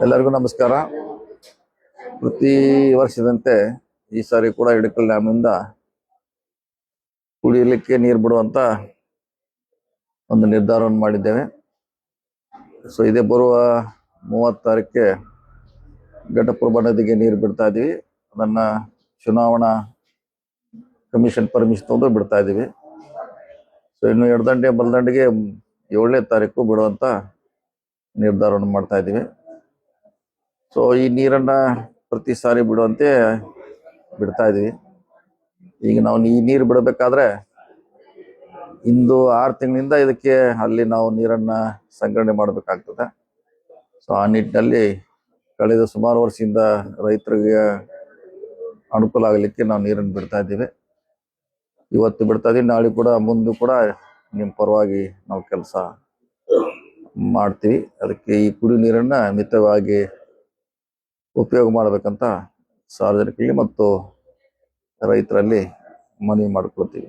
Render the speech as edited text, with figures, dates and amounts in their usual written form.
ಎಲ್ಲರಿಗೂ ನಮಸ್ಕಾರ. ಪ್ರತಿ ವರ್ಷದಂತೆ ಈ ಸಾರಿ ಕೂಡ ಹಿಡಕಲ್ ಡ್ಯಾಮ್ನಿಂದ ಕುಡಿಯಲಿಕ್ಕೆ ನೀರು ಬಿಡುವಂತ ಒಂದು ನಿರ್ಧಾರವನ್ನು ಮಾಡಿದ್ದೇವೆ. ಸೊ ಇದೇ ಬರುವ 30 ತಾರೀಕಿಗೆ ಘಟಪ್ರಭಾ ನದಿಗೆ ನೀರು ಬಿಡ್ತಾ ಇದೀವಿ. ಅದನ್ನ ಚುನಾವಣಾ ಕಮಿಷನ್ ಪರ್ಮಿಷನ್ ತಗೊಂಡು ಬಿಡ್ತಾ ಇದೀವಿ. ಸೊ ಇನ್ನು ಎಡದಂಡೆ ಬಲದಂಡೆಗೆ 7ನೇ ತಾರೀಕು ಬಿಡುವಂತ ನಿರ್ಧಾರವನ್ನು ಮಾಡ್ತಾ ಇದೀವಿ. ಸೊ ಈ ನೀರನ್ನ ಪ್ರತಿ ಸಾರಿ ಬಿಡುವಂತೆ ಬಿಡ್ತಾ ಇದೀವಿ. ಈಗ ನಾವು ಈ ನೀರು ಬಿಡಬೇಕಾದ್ರೆ ಇಂದು 6 ತಿಂಗಳಿಂದ ಇದಕ್ಕೆ ಅಲ್ಲಿ ನಾವು ನೀರನ್ನ ಸಂಗ್ರಹಣೆ ಮಾಡಬೇಕಾಗ್ತದೆ. ಸೊ ಆ ನಿಟ್ಟಿನಲ್ಲಿ ಕಳೆದ ಸುಮಾರು ವರ್ಷದಿಂದ ರೈತರಿಗೆ ಅನುಕೂಲ ಆಗಲಿಕ್ಕೆ ನಾವು ನೀರನ್ನು ಬಿಡ್ತಾ ಇದ್ದೀವಿ. ಇವತ್ತು ಬಿಡ್ತಾ ಇದೀವಿ, ನಾಳೆ ಕೂಡ ಮುಂದೆ ಕೂಡ ನಿಮ್ಮ ಪರವಾಗಿ ನಾವು ಕೆಲಸ ಮಾಡ್ತೀವಿ. ಅದಕ್ಕೆ ಈ ಕುಡಿ ನೀರನ್ನ ಮಿತವಾಗಿ ಉಪಯೋಗ ಮಾಡಬೇಕಂತ ಸಾರ್ವಜನಿಕರಿಗೆ ಮತ್ತು ರೈತರಲ್ಲಿ ಮನವಿ ಮಾಡಿಕೊಳ್ತೀವಿ.